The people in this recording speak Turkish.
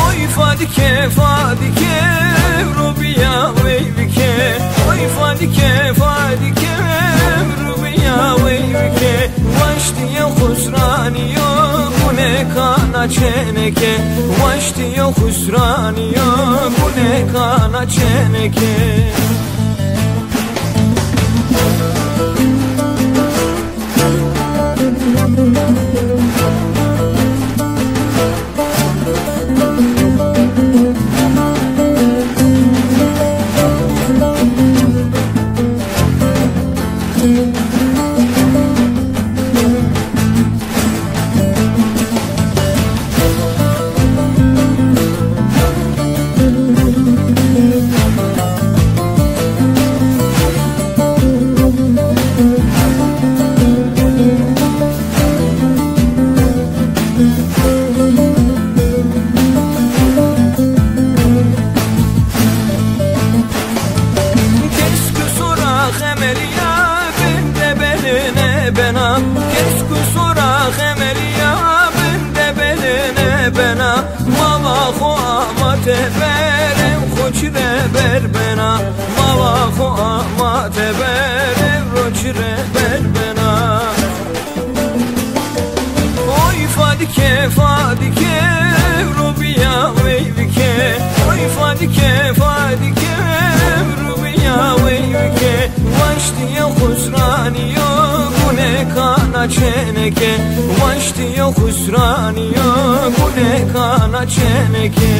Oy fadike fadike rubiya veybike, oy fadike fadike rubiya veybike, vaştiye husraniyo bu ne kana çeneke, vaştiye husraniyo bu ne kana çeneke. Berem xoçre berbena, mava xo amate berem roçre berbena. Oy fadike fadike rubiya veybike, oy fadike fadike rubiya veybike, vaştiye husraniyo bu ne kana çeneke, vaştiye husraniyo bu ne kana çeneke.